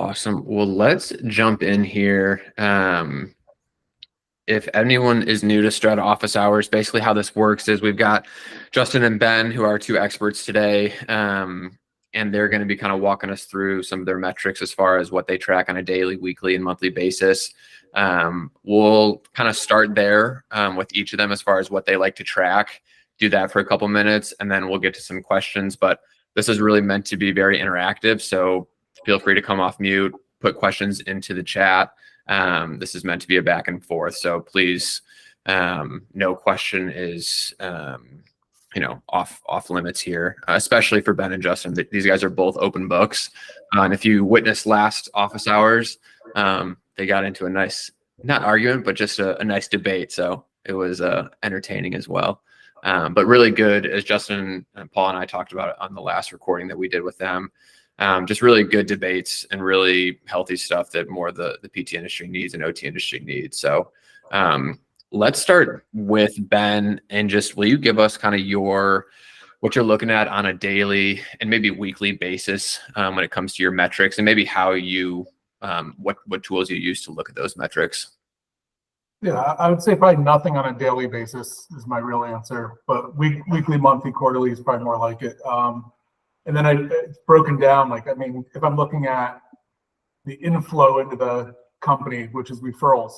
Awesome. Well, let's jump in here. If anyone is new to Strata Office Hours, basically how this works is we've got Justin and Ben, who are two experts today, and they're going to be kind of walking us through some of their metrics as far as what they track on a daily, weekly, and monthly basis. We'll kind of start there with each of them as far as what they like to track, do that for a couple minutes, and then we'll get to some questions. But this is really meant to be very interactive, so feel free to come off mute, put questions into the chat. This is meant to be a back and forth, so please, no question is off limits here, especially for Ben and Justin. These guys are both open books, and if you witnessed last office hours, they got into a nice, not argument, but just a nice debate, so it was entertaining as well, but really good, as Justin and Paul and I talked about it on the last recording that we did with them. Just really good debates and really healthy stuff that more the PT industry needs and OT industry needs. So let's start with Ben, and just will you give us kind of what you're looking at on a daily and maybe weekly basis when it comes to your metrics, and maybe how you what tools you use to look at those metrics? Yeah, I would say probably nothing on a daily basis is my real answer, but weekly, monthly, quarterly is probably more like it. And then it's broken down. Like, I mean, if I'm looking at the inflow into the company, which is referrals,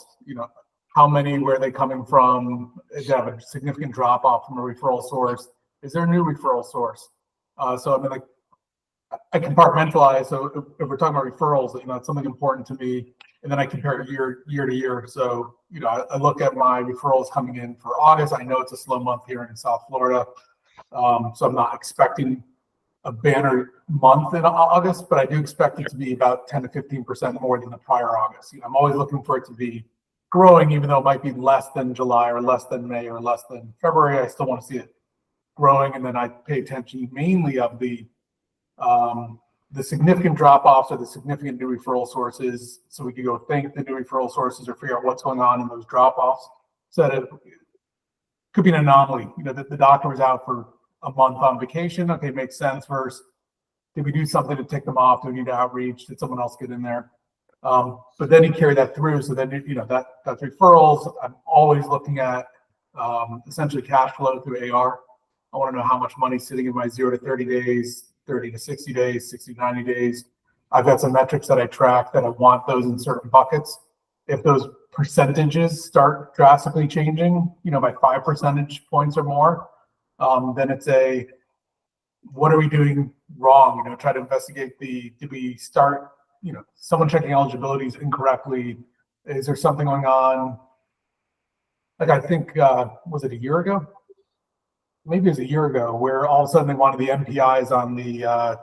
how many, where are they coming from? Is there a significant drop off from a referral source? Is there a new referral source? So I mean, like, I compartmentalize. So if we're talking about referrals, it's something important to me. And then I compare it year to year. So, I look at my referrals coming in for August. I know it's a slow month here in South Florida. So I'm not expecting a banner month in August, but I do expect it to be about 10 to 15% more than the prior August. I'm always looking for it to be growing, even though it might be less than July or less than May or less than February. I still want to see it growing, and then I pay attention mainly of the significant drop-offs or the significant new referral sources, so we can go thank the new referral sources or figure out what's going on in those drop-offs. So that it could be an anomaly. The doctor was out for a month on vacation. Okay, makes sense. First, did we do something to tick them off? Do we need to outreach? Did someone else get in there? But then you carry that through. So then that's referrals. I'm always looking at essentially cash flow through AR. I want to know how much money's sitting in my 0 to 30 days, 30 to 60 days, 60 to 90 days. I've got some metrics that I track that I want those in certain buckets. If those percentages start drastically changing, by 5 percentage points or more, then it's what are we doing wrong? Try to investigate did we start, someone checking eligibilities incorrectly? Is there something going on? Like, I think, was it a year ago? Maybe it was a year ago, where all of a sudden they wanted the MPIs on the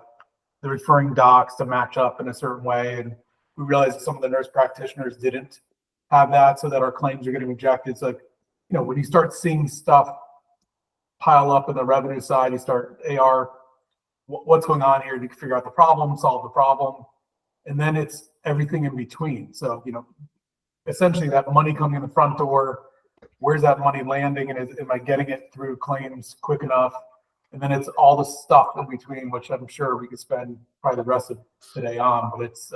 referring docs to match up in a certain way. And we realized that some of the nurse practitioners didn't have that, so that our claims are getting rejected. It's like, when you start seeing stuff pile up in the revenue side, you start AR, what's going on here? You can figure out the problem, solve the problem, and then it's everything in between. So, essentially that money coming in the front door, where's that money landing, and am I getting it through claims quick enough? And then it's all the stuff in between, which I'm sure we could spend probably the rest of today on, but it's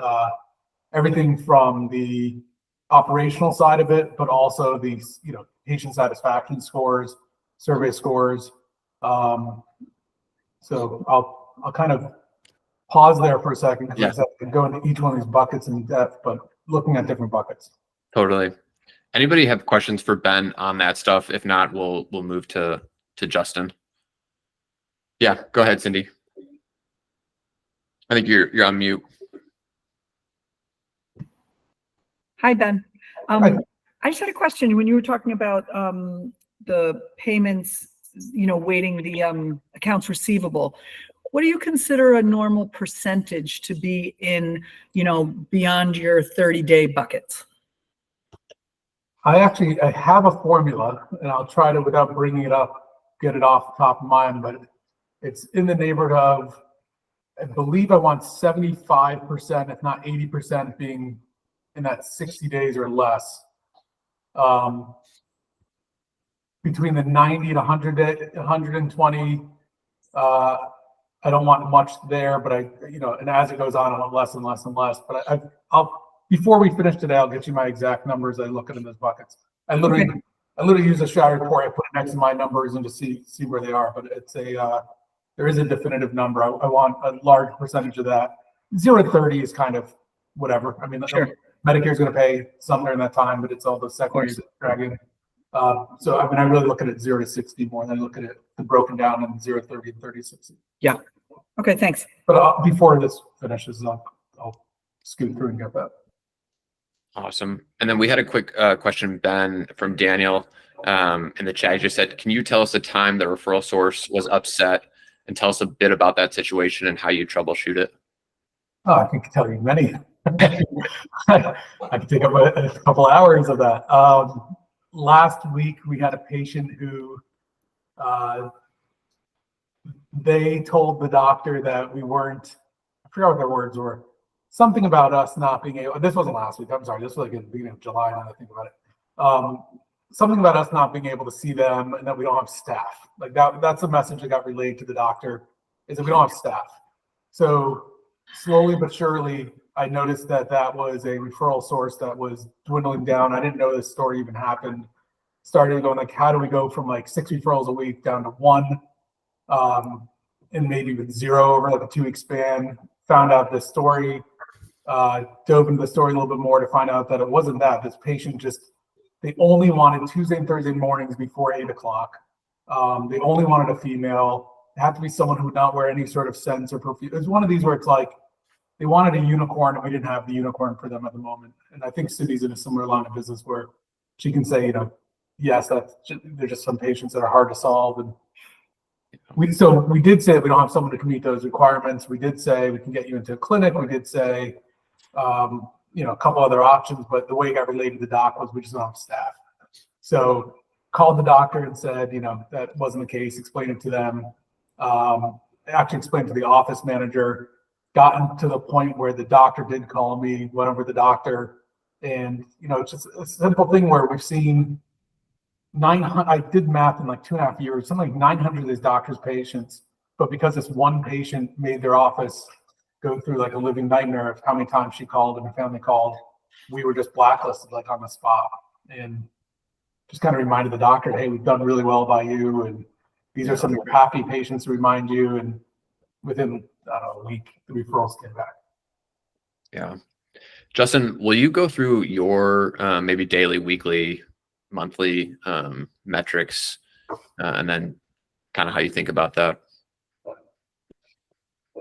everything from the operational side of it, but also these, patient satisfaction scores, survey scores. So I'll kind of pause there for a second, because I can go into each one of these buckets in depth, but looking at different buckets. Totally. Anybody have questions for Ben on that stuff? If not, we'll move to Justin. Yeah, go ahead, Cindy. I think you're on mute. Hi, Ben. Hi. I just had a question when you were talking about the payments, waiting the accounts receivable. What do you consider a normal percentage to be in, beyond your 30-day buckets? I have a formula, and I'll try to, without bringing it up, get it off the top of mind, but it's in the neighborhood of, I believe I want 75%, if not 80%, being in that 60 days or less. Between the 90 and 100 day, 120, I don't want much there, but and as it goes on, I want less and less and less. But I'll before we finish today, I'll get you my exact numbers. I look at in those buckets. I literally use a Schreiber report. I put it next to my numbers and just see where they are. But it's there is a definitive number. I want a large percentage of that. 0 to 30 is kind of whatever. I mean, Sure. Medicare is going to pay some during that time, but it's all the secondaries that drag in. So I mean, I really look at it 0 to 60 more than I look at it broken down in 0 to 30 and 30 to 60. Yeah. Okay, thanks. But before this finishes, I'll scoot through and get that. Awesome. And then we had a quick question, Ben, from Daniel in the chat. He just said, can you tell us the time the referral source was upset and tell us a bit about that situation and how you troubleshoot it? Oh, I can tell you many. I could take up a couple hours of that. Last week, we had a patient who they told the doctor that we weren't, I forgot what their words were, something about us not being able, this wasn't last week, I'm sorry, this was like at the beginning of July now that I think about it. Something about us not being able to see them and that we don't have staff. Like that's a message that got relayed to the doctor, is that we don't have staff. So slowly but surely, I noticed that was a referral source that was dwindling down. I didn't know this story even happened. Started going like, how do we go from like 6 referrals a week down to 1, and maybe even 0 over like a 2-week span. Found out this story, dove into the story a little bit more to find out that it wasn't that. This patient they only wanted Tuesday and Thursday mornings before 8 o'clock. They only wanted a female. It had to be someone who would not wear any sort of scents or perfume. It was one of these where it's like, they wanted a unicorn and we didn't have the unicorn for them at the moment. And I think Cindy's in a similar line of business where she can say, yes, there's just some patients that are hard to solve. And we did say that we don't have someone who can meet those requirements. We did say we can get you into a clinic. We did say, a couple other options, but the way it got relayed to the doc was we just don't have staff. So called the doctor and said, that wasn't the case, explained it to them. Actually explained to the office manager, gotten to the point where the doctor did call me, went over the doctor, and it's just a simple thing where we've seen 900. I did math in like 2.5 years, something like 900 of these doctors' patients, but because this one patient made their office go through like a living nightmare of how many times she called and her family called, we were just blacklisted like on the spot, and just kind of reminded the doctor, hey, we've done really well by you, and these are some of your happy patients to remind you. And within a week, the referrals came back. Yeah. Justin, will you go through your maybe daily, weekly, monthly metrics and then kind of how you think about that?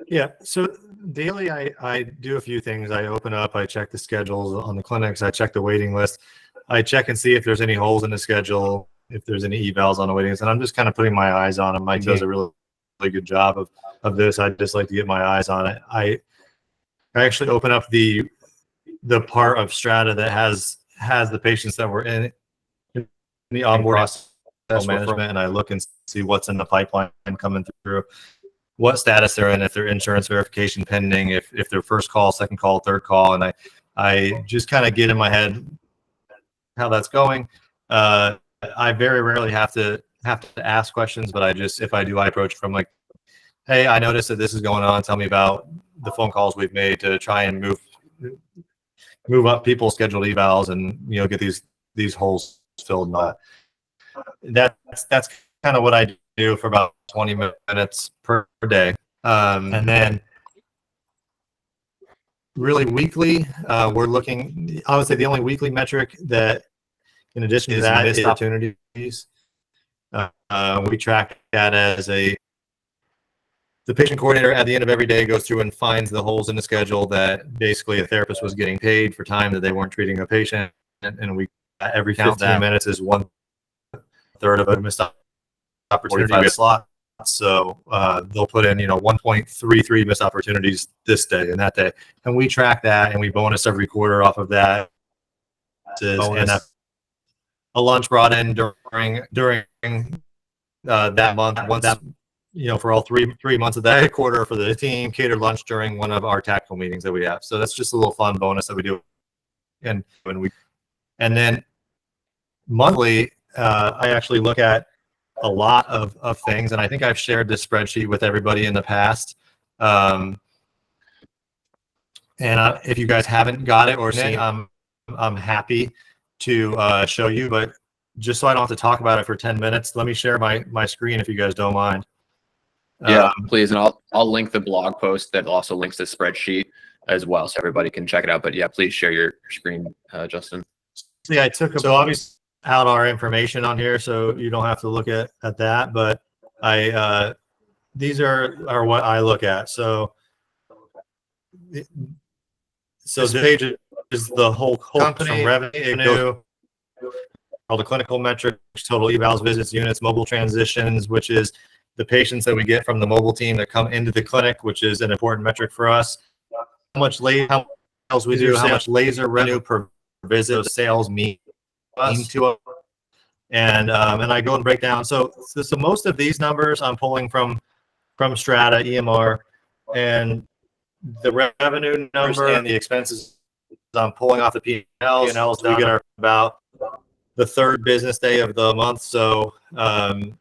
Yeah. So daily, I do a few things. I open up, I check the schedules on the clinics, I check the waiting list. I check and see if there's any holes in the schedule, if there's any evals on the waiting list. And I'm just kind of putting my eyes on them. Mike does a really good job of this. I just like to get my eyes on it. I actually open up the part of Strata that has the patients that were in the onboard process management, and I look and see what's in the pipeline coming through, what status they're in, if their insurance verification pending, if their first call, second call, third call, and I just kind of get in my head how that's going. I very rarely have to ask questions, but if I do, I approach from like, hey, I noticed that this is going on. Tell me about the phone calls we've made to try and move up people's scheduled evals and get these holes filled and all that. That's kind of what I do for about 20 minutes per day. And then really weekly, we're looking, I would say the only weekly metric that in addition to that is opportunities. We track that as the patient coordinator at the end of every day goes through and finds the holes in the schedule that basically a therapist was getting paid for time that they weren't treating a patient. And we, every 15 minutes is 1/3 of a missed opportunity slot. So they'll put in, 1.33 missed opportunities this day and that day. And we track that and we bonus every quarter off of that. And a lunch brought in during that month, once that, for all three months of that quarter for the team, catered lunch during one of our tactical meetings that we have. So that's just a little fun bonus that we do. And then monthly, I actually look at a lot of things. And I think I've shared this spreadsheet with everybody in the past. And if you guys haven't got it or seen it, I'm happy to show you, but just so I don't have to talk about it for 10 minutes, let me share my screen if you guys don't mind. Yeah, please. And I'll link the blog post that also links the spreadsheet as well, so everybody can check it out. But yeah, please share your screen, Justin. See, I took so obviously out our information on here, so you don't have to look at that. But these are what I look at. So this page is the whole company from revenue, all the clinical metrics, total evals, visits, units, mobile transitions, which is the patients that we get from the mobile team that come into the clinic, which is an important metric for us. How much sales we do, how much laser revenue per visit sales mean to us. And I go and break down. So most of these numbers I'm pulling from Strata, EMR, and the revenue number and the expenses I'm pulling off the P&Ls. P&Ls we get our about the third business day of the month. So and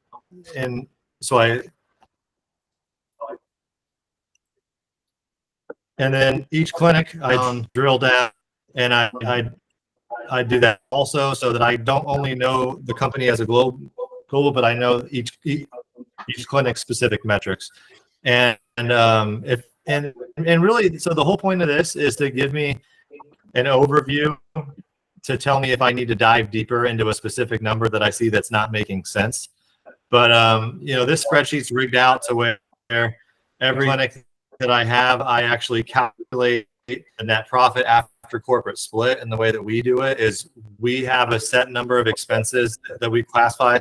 then each clinic I drill down, and I do that also, so that I don't only know the company as a global, but I know each clinic specific metrics. And really, so the whole point of this is to give me an overview to tell me if I need to dive deeper into a specific number that I see that's not making sense. But this spreadsheet's rigged out to where every clinic that I have, I actually calculate the net profit after corporate split. And the way that we do it is we have a set number of expenses that we classify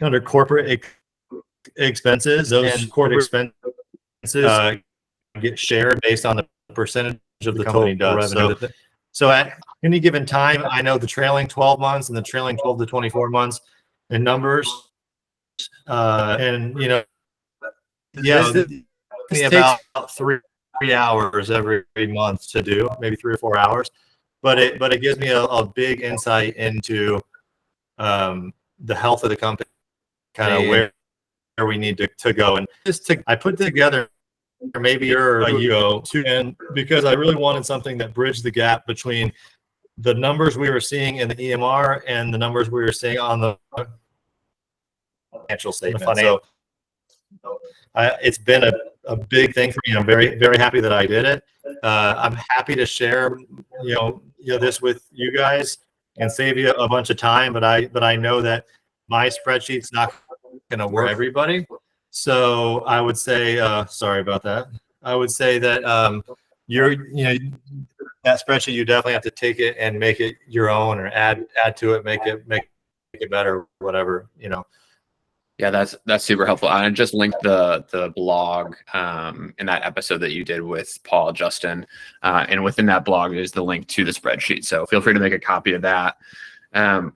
under corporate expenses. Those corporate expenses get shared based on the percentage of the total revenue. So at any given time, I know the trailing 12 months and the trailing 12 to 24 months in numbers. This takes about 3 hours every month to do, maybe 3 or 4 hours, but it gives me a big insight into the health of the company, kind of where we need to go. And I put together maybe a year ago, and because I really wanted something that bridged the gap between the numbers we were seeing in the EMR and the numbers we were seeing on the financial statement. So it's been a big thing for me. I'm very, very happy that I did it. I'm happy to share, this with you guys and save you a bunch of time. But I know that my spreadsheet's not going to work for everybody. So I would say, sorry about that. I would say that that spreadsheet, you definitely have to take it and make it your own, or add to it, make it better, whatever, Yeah, that's super helpful. I just linked the blog in that episode that you did with Paul, Justin, and within that blog is the link to the spreadsheet. So feel free to make a copy of that. And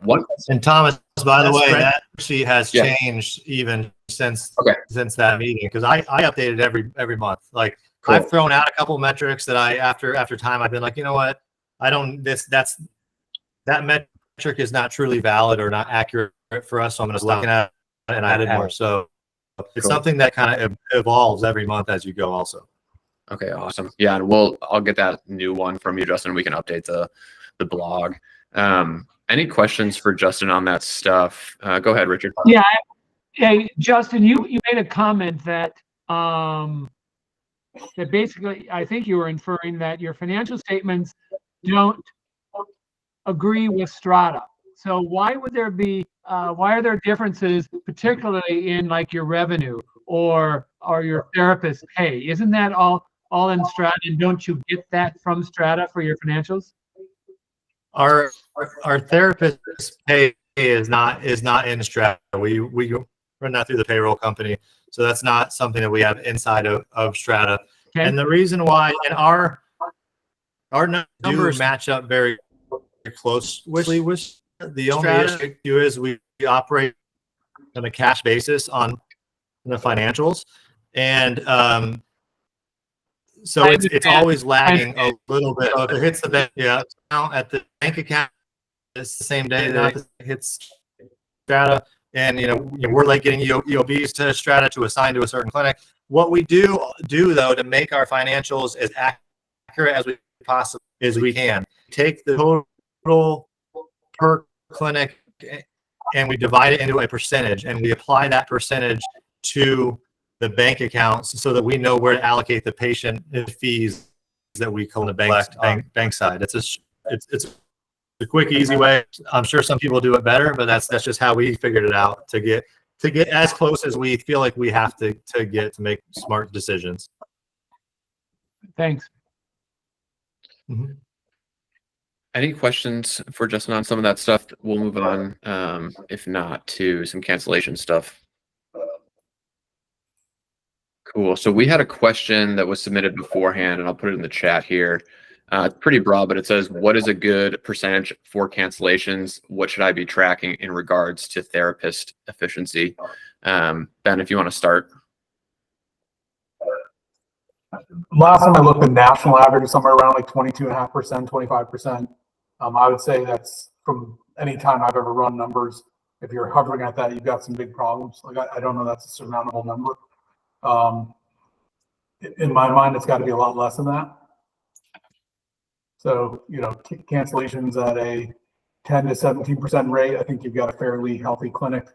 Thomas, by the way, that sheet has changed even since that meeting, because I update it every month. Like, cool. I've thrown out a couple metrics that after time I've been like, you know what, that metric is not truly valid or not accurate for us, so I'm going to stop at it, and I added more. So it's something that kind of evolves every month as you go also. Okay, awesome. Yeah, and I'll get that new one from you, Justin. We can update the blog. Any questions for Justin on that stuff? Go ahead, Richard. Yeah. Hey, Justin, you made a comment that that basically, I think you were inferring that your financial statements don't agree with Strata. So why would there be? Why are there differences, particularly in like your revenue or your therapist pay? Isn't that all in Strata? And don't you get that from Strata for your financials? Our therapist pay is not in Strata. We run that through the payroll company, so that's not something that we have inside of Strata. Okay. And the reason why, and our numbers match up very closely with the only issue is we operate on a cash basis on the financials, and so it's always lagging a little bit. So if it hits the bank, now at the bank account, it's the same day that it hits Strata, and we're like getting EOBs to Strata to assign to a certain clinic. What we do though to make our financials as accurate as we possibly can, take the total per clinic and we divide it into a percentage, and we apply that percentage to the bank accounts so that we know where to allocate the patient fees that we collect on the bank side. It's a quick, easy way. I'm sure some people do it better, but that's just how we figured it out to get as close as we feel like we have to get to make smart decisions. Thanks. Mm-hmm. Any questions for Justin on some of that stuff? We'll move on, if not, to some cancellation stuff. Cool. So we had a question that was submitted beforehand, and I'll put it in the chat here. It's pretty broad, but it says, what is a good percentage for cancellations? What should I be tracking in regards to therapist efficiency? Ben, if you want to start. Last time I looked, the national average is somewhere around like 22.5%, 25%. I would say that's from any time I've ever run numbers. If you're hovering at that, you've got some big problems. Like I don't know, that's a surmountable number. In my mind, it's got to be a lot less than that. So, cancellations at a 10 to 17% rate, I think you've got a fairly healthy clinic.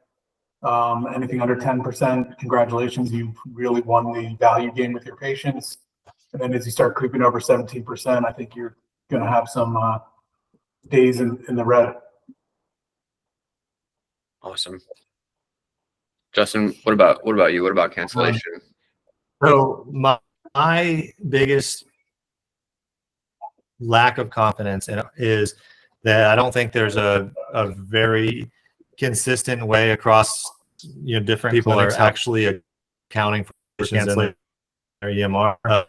Anything under 10%, congratulations, you've really won the value game with your patients. And then as you start creeping over 17%, I think you're going to have some days in the red. Awesome. Justin, what about you? What about cancellation? So my biggest lack of confidence is that I don't think there's a very consistent way across different people are actually accounting for cancellation or EMR.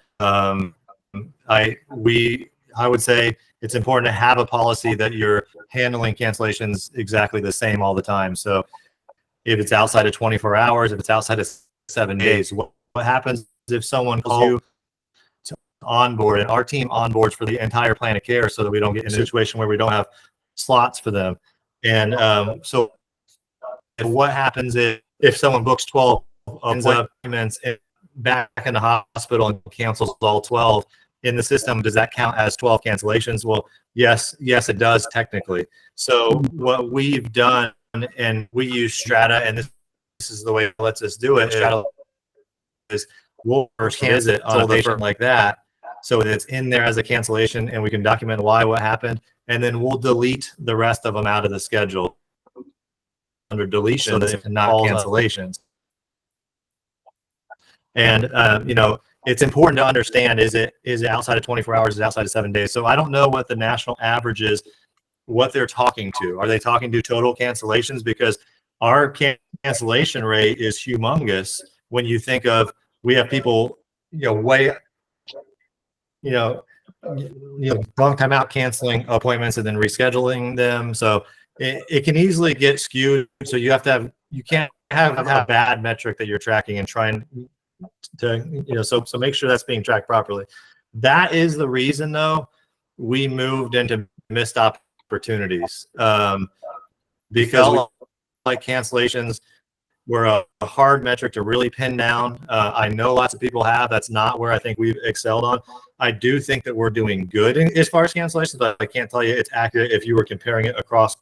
I would say it's important to have a policy that you're handling cancellations exactly the same all the time. So if it's outside of 24 hours, if it's outside of 7 days, what happens if someone calls you to onboard, and our team onboards for the entire plan of care so that we don't get in a situation where we don't have slots for them. And so what happens if someone books 12 appointments back in the hospital and cancels all 12 in the system? Does that count as 12 cancellations? Well, yes, it does technically. So what we've done, and we use Strata, and this is the way it lets us do it. Strata is we'll first visit on a patient like that, so it's in there as a cancellation, and we can document what happened, and then we'll delete the rest of them out of the schedule under deletion, so that it's not cancellations. And it's important to understand, is it outside of 24 hours, is it outside of 7 days? So I don't know what the national average is, what they're talking to. Are they talking to total cancellations? Because our cancellation rate is humongous when you think of, we have people, long time out canceling appointments and then rescheduling them. So it can easily get skewed. So you can't have a bad metric that you're tracking and trying to, so make sure that's being tracked properly. That is the reason though, we moved into missed opportunities, because like cancellations were a hard metric to really pin down. I know lots of people have. That's not where I think we've excelled on. I do think that we're doing good as far as cancellations, but I can't tell you it's accurate if you were comparing it across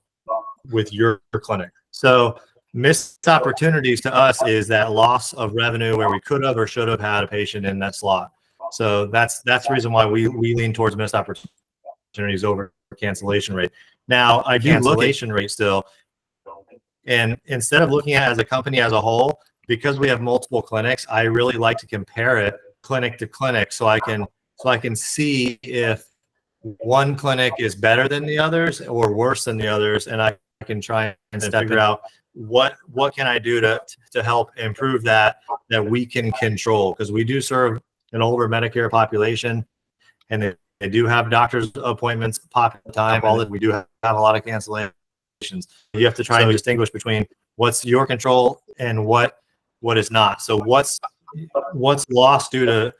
with your clinic. So missed opportunities to us is that loss of revenue where we could have or should have had a patient in that slot. So that's the reason why we lean towards missed opportunities over cancellation rate. Now, I do cancellation rate still. And instead of looking at it as a company as a whole, because we have multiple clinics, I really like to compare it clinic to clinic, so I can see if one clinic is better than the others or worse than the others, and I can try and figure out what can I do to help improve that we can control, because we do serve an older Medicare population, and they do have doctor's appointments pop time. All that we do have a lot of cancellations. You have to try and distinguish between what's your control and what is not. So what's lost due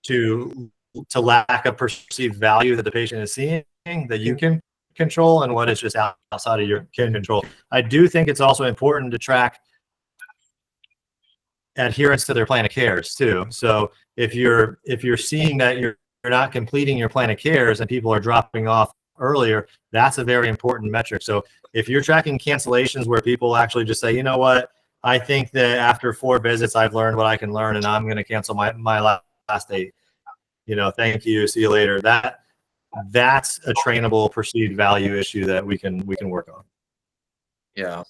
to lack of perceived value that the patient is seeing that you can control and what is just outside of your control. I do think it's also important to track adherence to their plan of cares too. So if you're seeing that you're not completing your plan of cares and people are dropping off earlier, that's a very important metric. So if you're tracking cancellations where people actually just say, you know what, I think that after 4 visits, I've learned what I can learn and I'm going to cancel my last 8. Thank you. See you later. That's a trainable perceived value issue that we can work on. Yeah.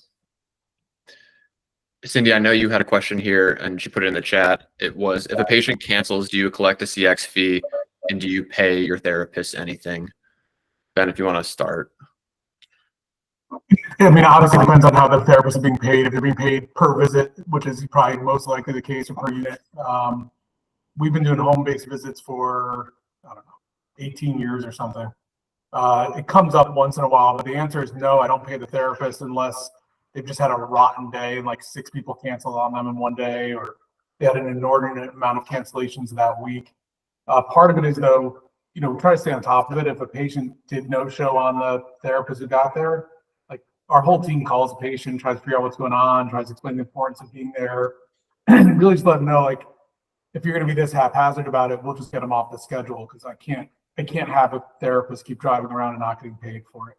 Cindy, I know you had a question here and she put it in the chat. It was, if a patient cancels, do you collect a CX fee and do you pay your therapist anything? Ben, if you want to start. I mean, obviously it depends on how the therapist is being paid. If they're being paid per visit, which is probably most likely the case, or per unit. We've been doing home-based visits for, I don't know, 18 years or something. It comes up once in a while, but the answer is no, I don't pay the therapist unless they've just had a rotten day and like 6 people canceled on them in one day, or they had an inordinate amount of cancellations that week. Part of it is though, we try to stay on top of it. If a patient did no show on the therapist who got there, like our whole team calls the patient, tries to figure out what's going on, tries to explain the importance of being there, and really just let them know, like, if you're going to be this haphazard about it, we'll just get them off the schedule because I can't have a therapist keep driving around and not getting paid for it.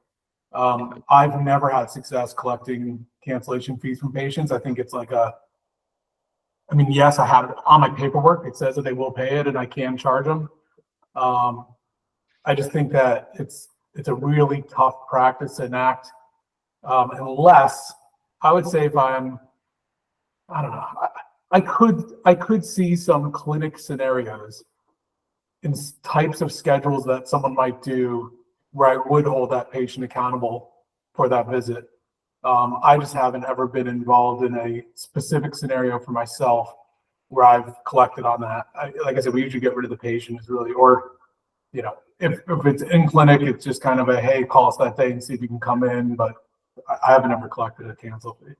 I've never had success collecting cancellation fees from patients. I think it's like yes, I have it on my paperwork. It says that they will pay it and I can charge them. I just think that it's a really tough practice to enact. Unless I would say if I don't know, I could see some clinic scenarios in types of schedules that someone might do where I would hold that patient accountable for that visit. I just haven't ever been involved in a specific scenario for myself where I've collected on that. Like I said, we usually get rid of the patient is really, or, if it's in clinic, it's just kind of a, hey, call us that day and see if you can come in. But I haven't ever collected a cancel fee.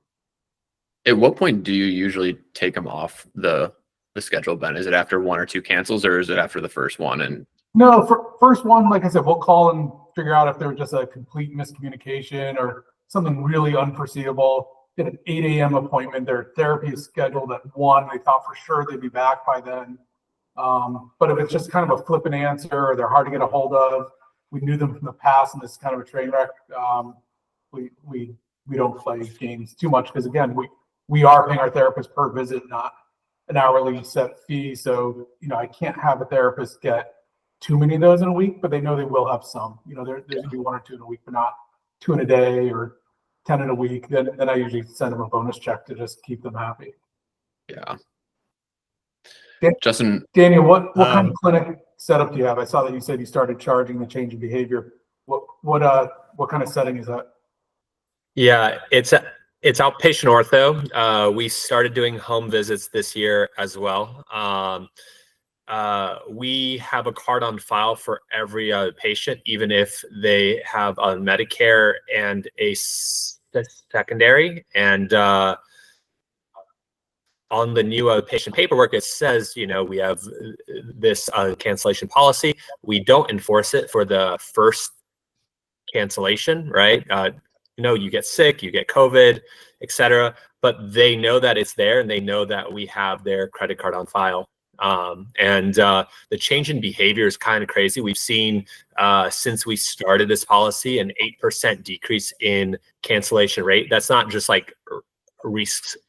At what point do you usually take them off the schedule, Ben? Is it after 1 or 2 cancels or is it after the first one? And no, for first one, like I said, we'll call and figure out if there was just a complete miscommunication or something really unforeseeable. Get an 8 a.m. appointment. Their therapy is scheduled at 1. They thought for sure they'd be back by then. But if it's just kind of a flippant answer or they're hard to get a hold of, we knew them from the past and this is kind of a train wreck. We don't play games too much because again, we are paying our therapist per visit, not an hourly set fee. So, I can't have a therapist get too many of those in a week, but they know they will have some. There's gonna be 1 or 2 in a week, but not 2 in a day or 10 in a week. Then I usually send them a bonus check to just keep them happy. yeah. Justin, Daniel, what kind of clinic setup do you have? I saw that you said you started charging the change in behavior. What kind of setting is that? Yeah, it's outpatient ortho. We started doing home visits this year as well. We have a card on file for every patient, even if they have a Medicare and a secondary. And on the new patient paperwork, it says, we have this cancellation policy. We don't enforce it for the first cancellation, right? You get sick, you get COVID, etc. But they know that it's there and they know that we have their credit card on file. And the change in behavior is kind of crazy. We've seen since we started this policy an 8% decrease in cancellation rate. That's not just like reschedules.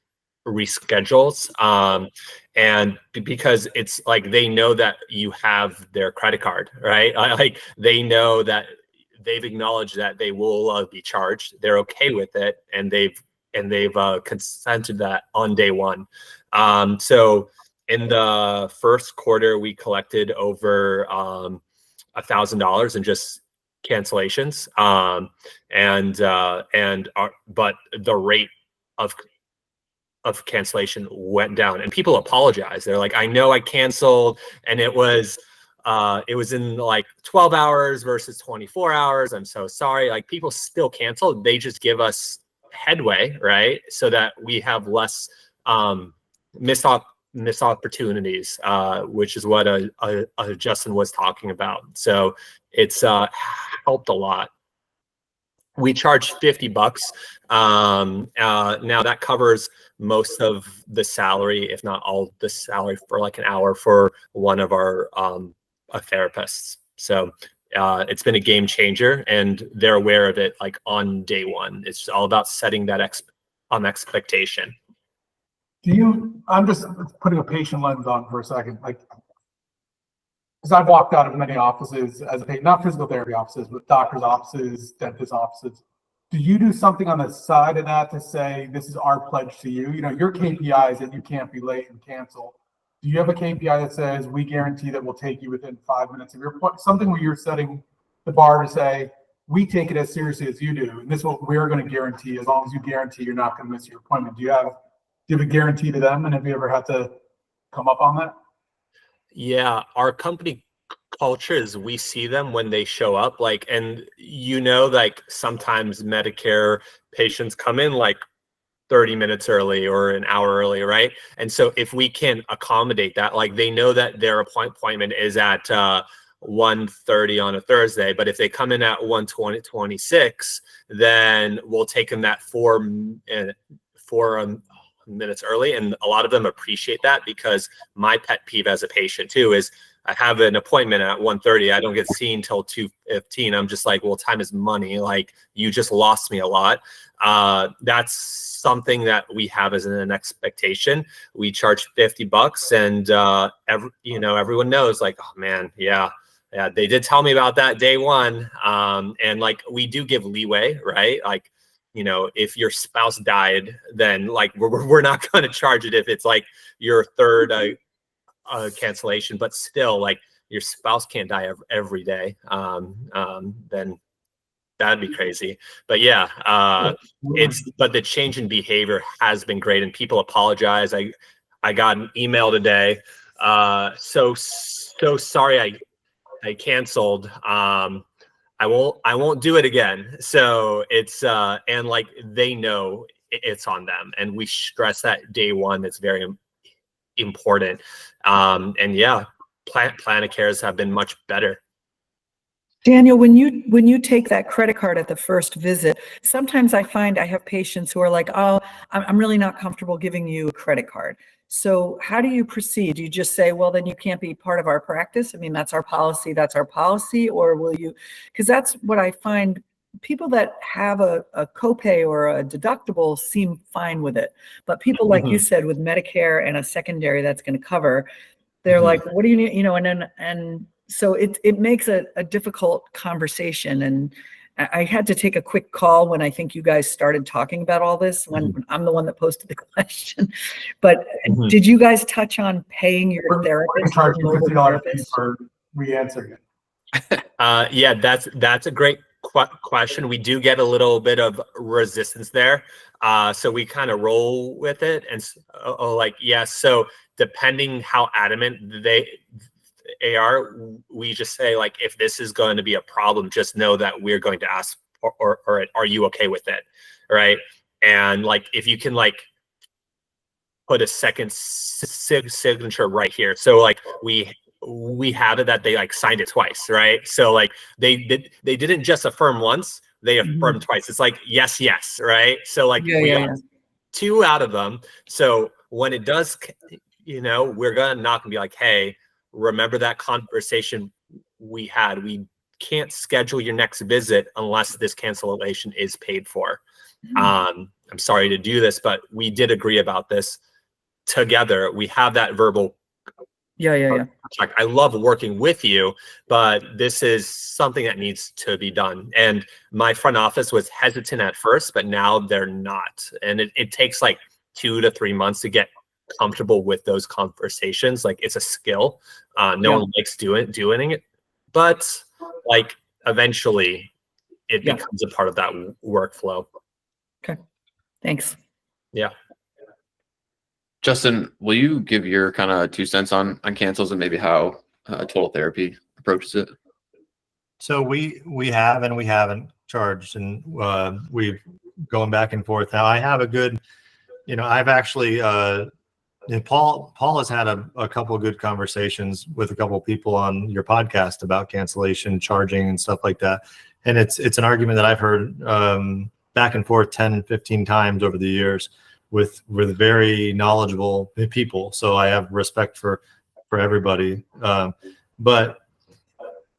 And because it's like they know that you have their credit card, right? Like they know that they've acknowledged that they will be charged. They're okay with it, and they've consented that on day one. So in the first quarter, we collected over $1,000 in just cancellations, but the rate of cancellation went down, and people apologize. They're like, I know I canceled, and it was in like 12 hours versus 24 hours. I'm so sorry. Like people still cancel. They just give us headway, right? So that we have less missed opportunities, which is what Justin was talking about. So it's helped a lot. We charge $50. Now that covers most of the salary, if not all the salary, for like an hour for one of our therapists. So it's been a game changer, and they're aware of it like on day one. It's all about setting that expectation. I'm just putting a patient lens on for a second, like, because I've walked out of many offices as a patient, not physical therapy offices, but doctor's offices, dentist offices. Do you do something on the side of that to say, this is our pledge to you? You know, your KPI is that you can't be late and cancel. Do you have a KPI that says, we guarantee that we'll take you within 5 minutes of your point? Something where you're setting the bar to say, we take it as seriously as you do, and this is what we're going to guarantee. As long as you guarantee you're not going to miss your appointment. Do you have a guarantee to them? And have you ever had to come up on that? Yeah, our company culture is we see them when they show up, like, and like sometimes Medicare patients come in like 30 minutes early or an hour early, right? And so if we can accommodate that, like they know that their appointment is at 1:30 on a Thursday, but if they come in at 1:26, then we'll take them that 4 minutes early. And a lot of them appreciate that, because my pet peeve as a patient too is I have an appointment at 1:30. I don't get seen till 2:15. I'm just like, well, time is money. Like, you just lost me a lot. That's something that we have as an expectation. We charge $50, and everyone knows, like, oh man, yeah, they did tell me about that day one. And like, we do give leeway, right? Like, if your spouse died, then like we're not going to charge it if it's like your third cancellation, but still, like, your spouse can't die every day. Then that'd be crazy. But yeah, but the change in behavior has been great, and people apologize. I got an email today. So sorry I canceled. I won't do it again. So it's and like they know it's on them, and we stress that day one. It's very important. And yeah, plan of cares have been much better. Daniel, when you take that credit card at the first visit, sometimes I find I have patients who are like, oh, I'm really not comfortable giving you a credit card. So how do you proceed? Do you just say, well, then you can't be part of our practice? I mean, that's our policy. Or will you, because that's what I find, people that have a copay or a deductible seem fine with it. But people, like you said, with Medicare and a secondary that's going to cover, they're like, what do you need? And so it makes a difficult conversation. And I had to take a quick call when I think you guys started talking about all this, when I'm the one that posted the question. But did you guys touch on paying your therapist? Charge you $50 for re-answering it. Yeah, that's a great question. We do get a little bit of resistance there. So we kind of roll with it. And so depending how adamant they are, we just say, like, if this is going to be a problem, just know that we're going to ask, or are you okay with it, right? And like, if you can like put a second signature right here, so like we have it that they like signed it twice, right? So like they didn't just affirm once, they affirmed twice. It's like yes, right? So like we got 2 out of them. So when it does, we're not gonna be like, hey, remember that conversation we had? We can't schedule your next visit unless this cancellation is paid for. I'm sorry to do this, but we did agree about this together. We have that verbal. Yeah. I love working with you, but this is something that needs to be done. And my front office was hesitant at first, but now they're not. And it takes like 2 to 3 months to get comfortable with those conversations. Like, it's a skill. No one likes doing it, but like eventually it becomes a part of that workflow. Okay, thanks. Yeah. Justin, will you give your kind of 2 cents on cancels and maybe how Total Therapy approaches it? So we have and we haven't charged, and we've going back and forth. Now I have a good, I've actually and Paul has had a couple of good conversations with a couple of people on your podcast about cancellation, charging, and stuff like that. And it's an argument that I've heard back and forth 10, 15 times over the years with very knowledgeable people. So I have respect for everybody. But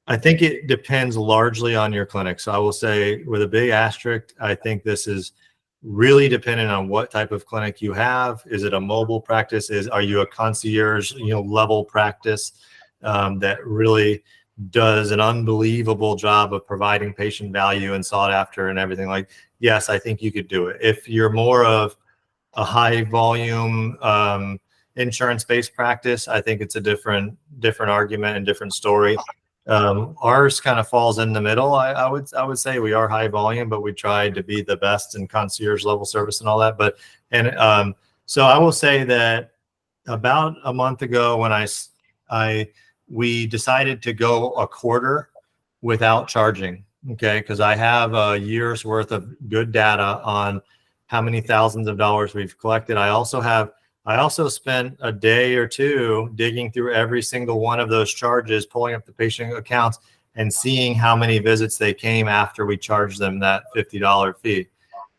I think it depends largely on your clinic. So I will say with a big asterisk, I think this is really dependent on what type of clinic you have. Is it a mobile practice? Are you a concierge, level practice that really does an unbelievable job of providing patient value and sought after and everything? Like, yes, I think you could do it. If you're more of a high volume insurance-based practice, I think it's a different argument and different story. Ours kind of falls in the middle. I would say we are high volume, but we try to be the best in concierge level service and all that. So I will say that about a month ago when we decided to go a quarter without charging. Okay. Cause I have a year's worth of good data on how many thousands of dollars we've collected. I also spent a day or two digging through every single one of those charges, pulling up the patient accounts and seeing how many visits they came after we charged them that $50 fee.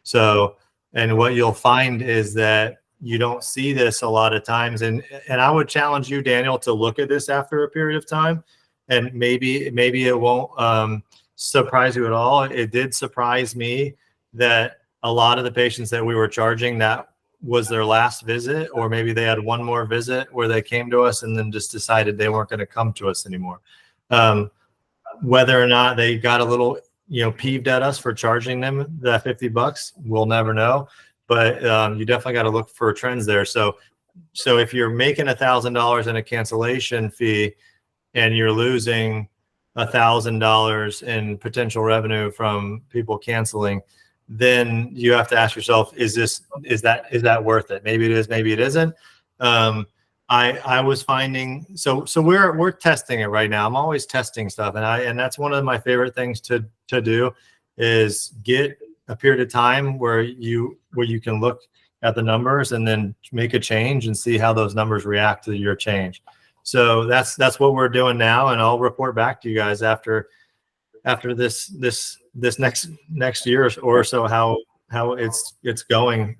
So, and what you'll find is that you don't see this a lot of times. And I would challenge you, Daniel, to look at this after a period of time, and maybe it won't surprise you at all. It did surprise me that a lot of the patients that we were charging, that was their last visit, or maybe they had one more visit where they came to us and then just decided they weren't going to come to us anymore. Whether or not they got a little, peeved at us for charging them that $50, we'll never know. But you definitely got to look for trends there. So if you're making $1,000 in a cancellation fee and you're losing $1,000 in potential revenue from people canceling, then you have to ask yourself, is that worth it? Maybe it is, maybe it isn't. I was finding, so we're testing it right now. I'm always testing stuff. And that's one of my favorite things to do is get a period of time where you can look at the numbers and then make a change and see how those numbers react to your change. So that's what we're doing now. And I'll report back to you guys after this next year or so how it's going.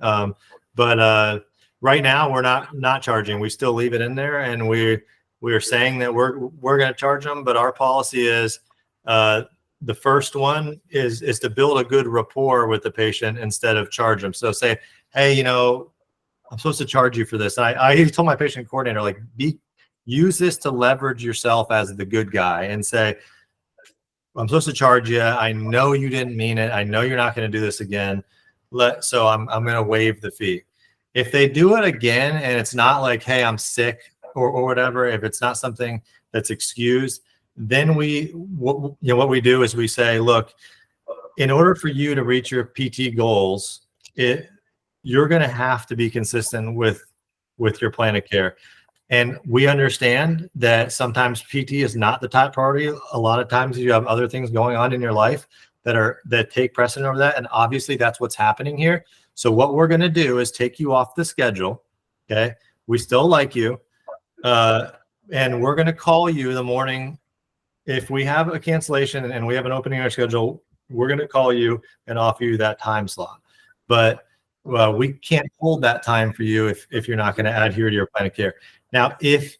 But right now we're not charging. We still leave it in there, and we're saying that we're going to charge them. But our policy is the first one is to build a good rapport with the patient instead of charge them. So say, hey, I'm supposed to charge you for this. I told my patient coordinator, like, use this to leverage yourself as the good guy and say, I'm supposed to charge you. I know you didn't mean it. I know you're not going to do this again. So I'm going to waive the fee. If they do it again and it's not like, hey, I'm sick or whatever, if it's not something that's excused, then what we do is we say, look, in order for you to reach your PT goals, you're going to have to be consistent with your plan of care. And we understand that sometimes PT is not the top priority. A lot of times you have other things going on in your life that take precedent over that. And obviously that's what's happening here. So what we're going to do is take you off the schedule. Okay. We still like you. And we're going to call you the morning. If we have a cancellation and we have an opening in our schedule, we're going to call you and offer you that time slot. But we can't hold that time for you if you're not going to adhere to your plan of care. Now, if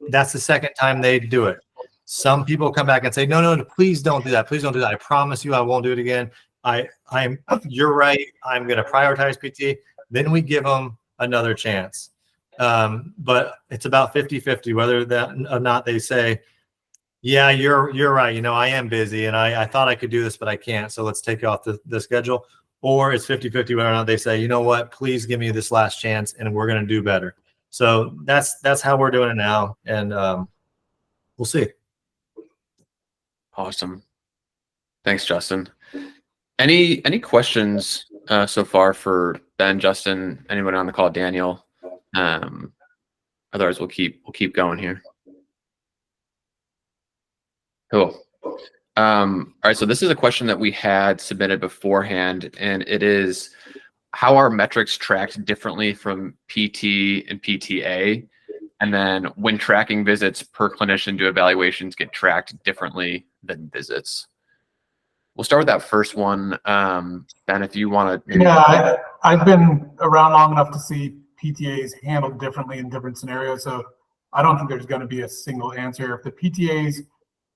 that's the second time they do it, some people come back and say, no, please don't do that. Please don't do that. I promise you I won't do it again. You're right. I'm going to prioritize PT. Then we give them another chance. But it's about 50-50, whether that or not they say, yeah, you're right. I am busy and I thought I could do this, but I can't. So let's take you off the schedule. Or it's 50-50, whether or not they say, you know what, please give me this last chance and we're going to do better. So that's how we're doing it now. And we'll see. Awesome. Thanks, Justin. Any questions so far for Ben, Justin, anyone on the call, Daniel? Otherwise we'll keep going here. Cool. All right. So this is a question that we had submitted beforehand, and it is, how are metrics tracked differently from PT and PTA? And then when tracking visits per clinician, do evaluations get tracked differently than visits? We'll start with that first one. Ben, if you want to. Yeah, I've been around long enough to see PTAs handled differently in different scenarios. So I don't think there's going to be a single answer. If the PTAs,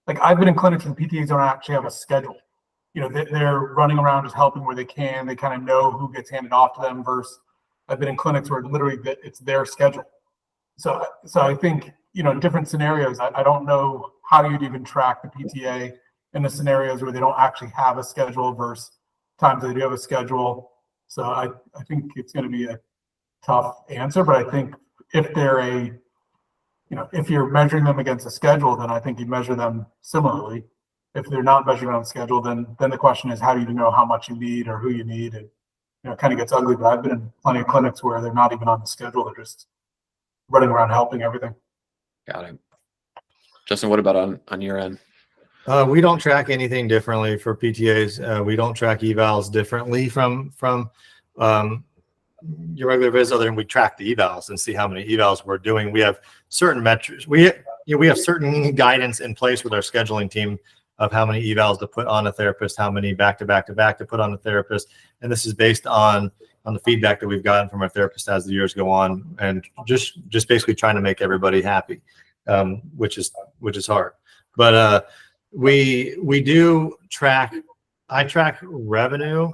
like I've been in clinics and PTAs don't actually have a schedule. They're running around just helping where they can. They kind of know who gets handed off to them versus I've been in clinics where literally it's their schedule. So I think, in different scenarios, I don't know how you'd even track the PTA in the scenarios where they don't actually have a schedule versus times they do have a schedule. So I think it's going to be a tough answer, but I think if they're if you're measuring them against a schedule, then I think you measure them similarly. If they're not measuring on schedule, then the question is, how do you know how much you need or who you need? And, it kind of gets ugly, but I've been in plenty of clinics where they're not even on the schedule. They're just running around helping everything. Got it. Justin, what about on your end? We don't track anything differently for PTAs. We don't track evals differently from your regular visits, other than we track the evals and see how many evals we're doing. We have certain metrics. We have certain guidance in place with our scheduling team of how many evals to put on a therapist, how many back to back to put on a therapist, and this is based on the feedback that we've gotten from our therapists as the years go on, and just basically trying to make everybody happy, which is hard. But we do track. I track revenue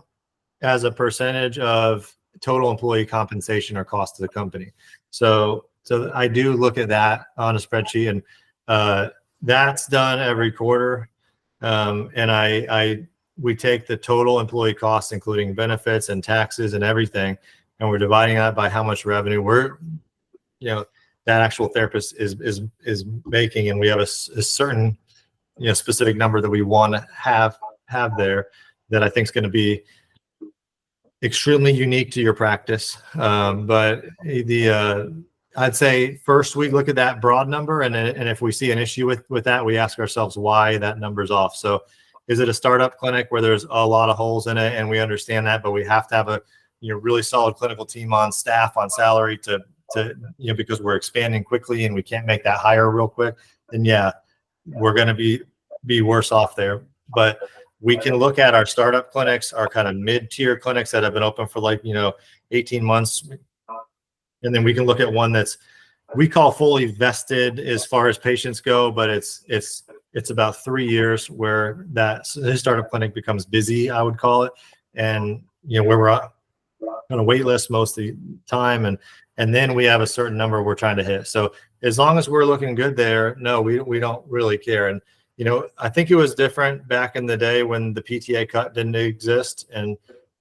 as a percentage of total employee compensation or cost to the company. So I do look at that on a spreadsheet, and that's done every quarter. And we take the total employee costs, including benefits and taxes and everything, and we're dividing that by how much revenue that actual therapist is making, and we have a certain specific number that we want to have there that I think is going to be extremely unique to your practice. But I'd say first we look at that broad number, and if we see an issue with that, we ask ourselves why that number's off. So is it a startup clinic where there's a lot of holes in it, and we understand that, but we have to have a really solid clinical team on staff, on salary to because we're expanding quickly and we can't make that hire real quick, then yeah, we're going to be worse off there. But we can look at our startup clinics, our kind of mid-tier clinics that have been open for 18 months. And then we can look at one we call fully vested as far as patients go, but it's about 3 years where that startup clinic becomes busy, I would call it. And, where we're on a wait list most of the time. And then we have a certain number we're trying to hit. So as long as we're looking good there, no, we don't really care. And, I think it was different back in the day when the PTA cut didn't exist.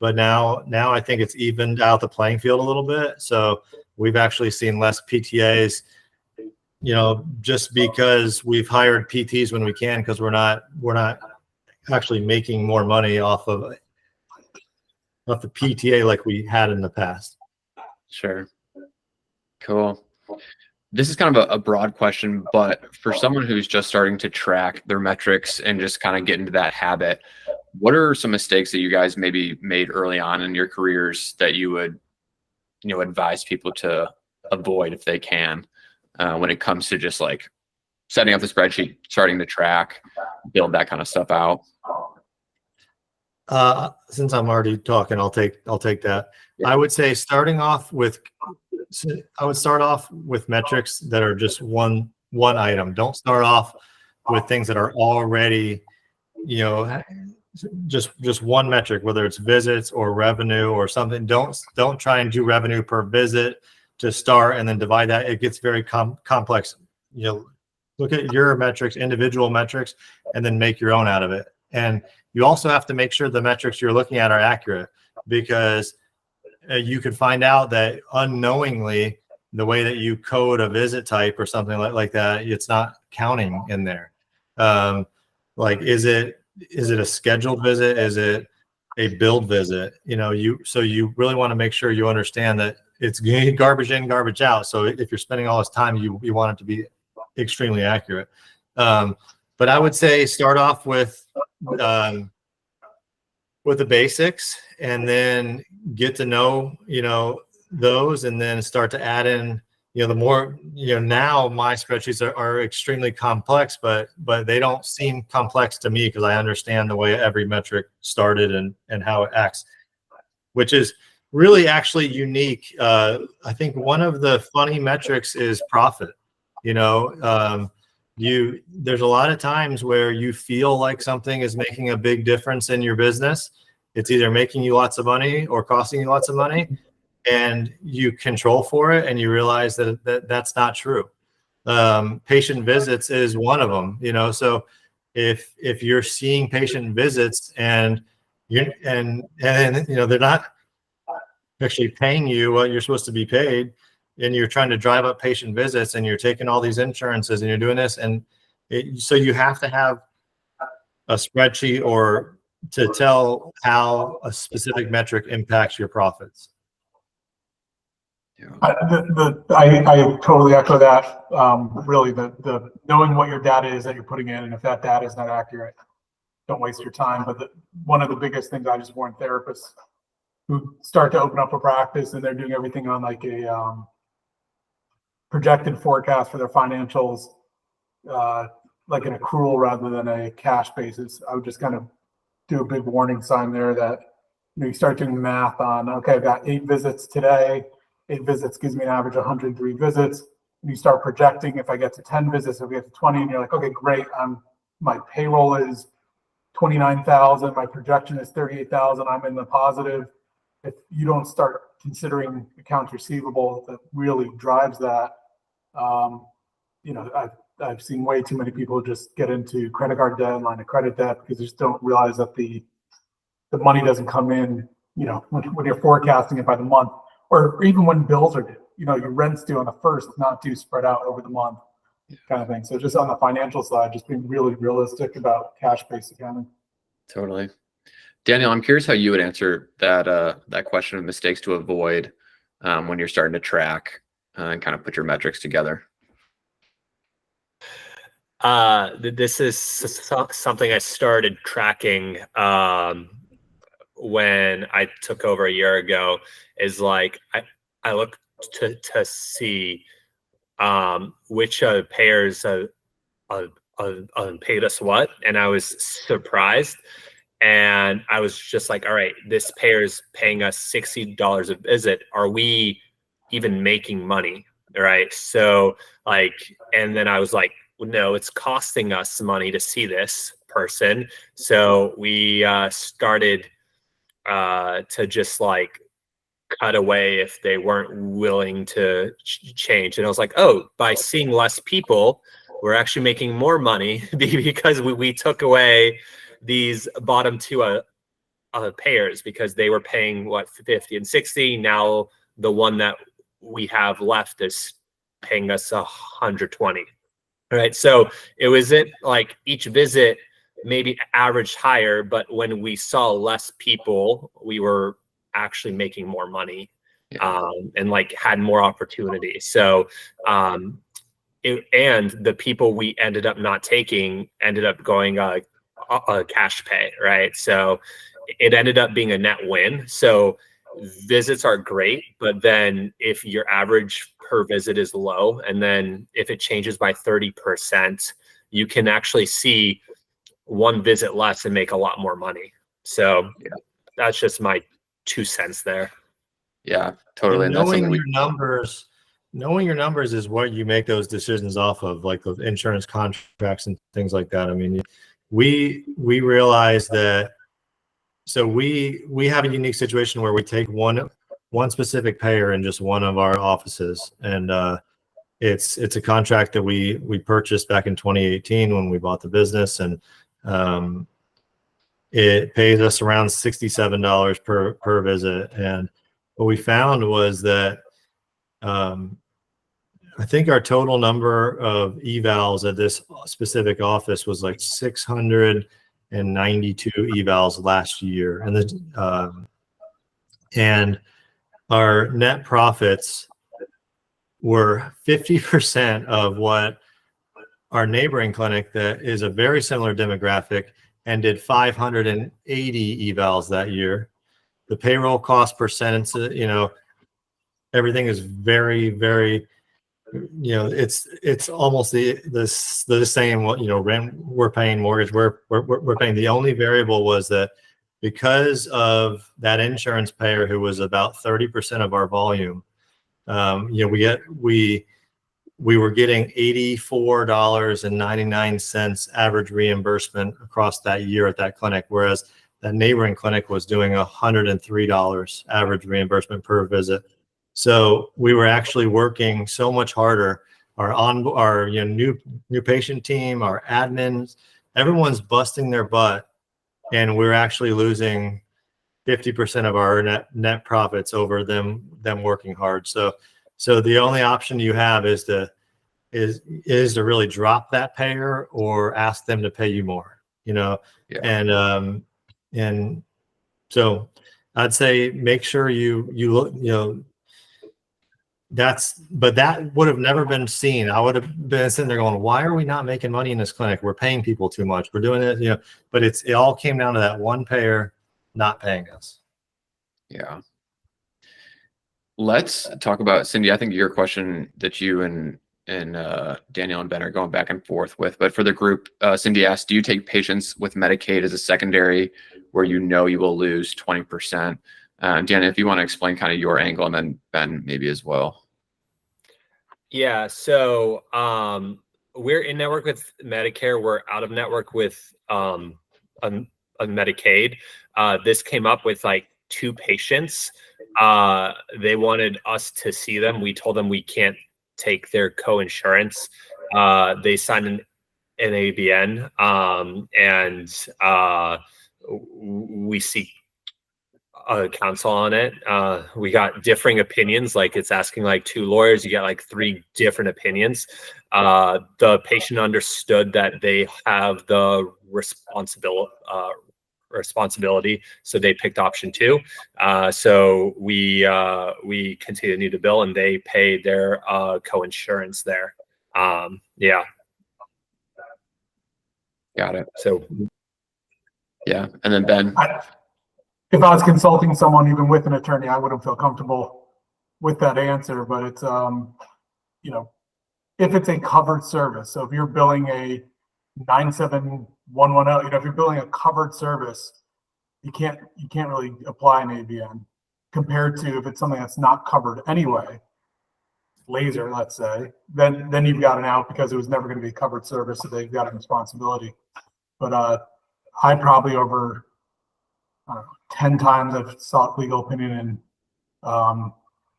But now I think it's evened out the playing field a little bit. So we've actually seen less PTAs, just because we've hired PTs when we can, because we're not actually making more money off the PTA like we had in the past. Sure. Cool. This is kind of a broad question, but for someone who's just starting to track their metrics and just kind of get into that habit, what are some mistakes that you guys maybe made early on in your careers that you would, advise people to avoid if they can, when it comes to just setting up the spreadsheet, starting to track, build that kind of stuff out? Since I'm already talking, I'll take that. Yeah. I would say start off with metrics that are just one item. Don't start off with things that are already, just one metric, whether it's visits or revenue or something. Don't try and do revenue per visit to start and then divide that. It gets very complex. Look at your metrics, individual metrics, and then make your own out of it. And you also have to make sure the metrics you're looking at are accurate, because you could find out that unknowingly the way that you code a visit type or something like that, it's not counting in there. Is it a scheduled visit? Is it a billed visit? So you really want to make sure you understand that it's garbage in, garbage out. So if you're spending all this time, you want it to be extremely accurate. But I would say start off with with the basics, and then get to know, those, and then start to add in, the more, now my spreadsheets are extremely complex, but they don't seem complex to me because I understand the way every metric started and how it acts, which is really actually unique. I think one of the funny metrics is profit. There's a lot of times where you feel like something is making a big difference in your business. It's either making you lots of money or costing you lots of money, and you control for it, and you realize that that's not true. Patient visits is one of them. So if you're seeing patient visits and they're not actually paying you what you're supposed to be paid, and you're trying to drive up patient visits, and you're taking all these insurances, and you're doing this, and so you have to have a spreadsheet or to tell how a specific metric impacts your profits. I totally echo that. Really, the knowing what your data is that you're putting in, and if that data is not accurate, don't waste your time. But one of the biggest things I just warn therapists who start to open up a practice and they're doing everything on like a projected forecast for their financials, like an accrual rather than a cash basis. I would just kind of do a big warning sign there that you start doing the math on, okay, I've got 8 visits today. 8 visits gives me an average of 103 visits. And you start projecting, if I get to 10 visits, if we get to 20, and you're like, okay, great. My payroll is 29,000. My projection is 38,000. I'm in the positive. If you don't start considering accounts receivable that really drives that, I've seen way too many people just get into credit card debt, line of credit debt, because they just don't realize that the money doesn't come in, when you're forecasting it by the month, or even when bills are due. Your rent's due on the 1st, not due spread out over the month, kind of thing. So just on the financial side, just being really realistic about cash-based accounting. Totally. Daniel, I'm curious how you would answer that question of mistakes to avoid when you're starting to track and kind of put your metrics together. This is something I started tracking when I took over a year ago. Is like I look to see which payers paid us what, and I was surprised. And I was just like, all right, this payer's paying us $60 a visit. Are we even making money? Right. So and then I was like, no, it's costing us money to see this person. So we started to just cut away if they weren't willing to change. And I was like, oh, by seeing less people, we're actually making more money because we took away these bottom 2 payers, because they were paying 50 and 60. Now the one that we have left is paying us 120. All right. So it wasn't like each visit maybe averaged higher, but when we saw less people, we were actually making more money, and had more opportunity. So and the people we ended up not taking ended up going a cash pay, right? So it ended up being a net win. So visits are great, but then if your average per visit is low, and then if it changes by 30%, you can actually see 1 visit less and make a lot more money. So that's just my 2 cents there. Yeah, totally. And knowing your numbers is what you make those decisions off of, like those insurance contracts and things like that. I mean, we realize that. So we have a unique situation where we take one specific payer in just one of our offices, and it's a contract that we purchased back in 2018 when we bought the business, and it pays us around $67 per visit. And what we found was that I think our total number of evals at this specific office was like 692 evals last year, and our net profits were 50% of what our neighboring clinic, that is a very similar demographic, and did 580 evals that year. The payroll cost percentage, you know, everything is very, very, you know, it's almost the same. What, you know, rent we're paying, mortgage we're paying. The only variable was that because of that insurance payer who was about 30% of our volume, you know, we were getting $84.99 average reimbursement across that year at that clinic, whereas that neighboring clinic was doing $103 average reimbursement per visit. So we were actually working so much harder. Our you know, new patient team, our admins, everyone's busting their butt, and we're actually losing 50% of our net profits over them working hard. So the only option you have is to really drop that payer or ask them to pay you more, you know. Yeah. And so I'd say make sure you look, you know, but that would have never been seen. I would have been sitting there going, why are we not making money in this clinic? We're paying people too much. We're doing it, you know, but it all came down to that one payer not paying us. Yeah. Let's talk about, Cindy, I think your question that you and Daniel and Ben are going back and forth with, but for the group, Cindy asked, do you take patients with Medicaid as a secondary where you know you will lose 20%? Daniel, if you want to explain kind of your angle, and then Ben maybe as well. Yeah, so we're in network with Medicare. We're out of network with Medicaid. This came up with like 2 patients. They wanted us to see them. We told them we can't take their co-insurance. They signed an ABN, and we seek counsel on it. We got differing opinions. Like, it's asking like 2 lawyers. You get like 3 different opinions. The patient understood that they have the responsibility, so they picked option 2. So we continue to need a bill, and they pay their co-insurance there. Yeah. Got it. So yeah, and then Ben. If I was consulting someone, even with an attorney, I wouldn't feel comfortable with that answer. But it's, you know, if it's a covered service, so if you're billing a 97110, you know, if you're billing a covered service, you can't really apply an ABN compared to if it's something that's not covered anyway, laser, let's say, then you've got an out because it was never going to be a covered service, so they've got a responsibility. But I probably over 10 times I've sought legal opinion, and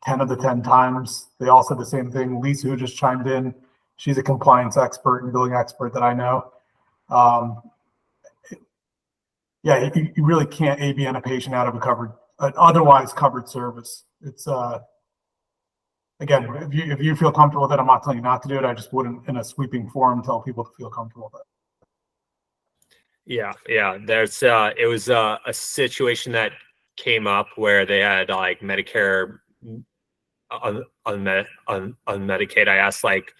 10 of the 10 times they all said the same thing. Lisa, who just chimed in, she's a compliance expert and billing expert that I know. Yeah, you really can't ABN a patient out of an otherwise covered service. It's again, if you feel comfortable with it, I'm not telling you not to do it. I just wouldn't, in a sweeping form, tell people to feel comfortable with it. yeah. There's it was a situation that came up where they had like Medicare on Medicaid. I asked like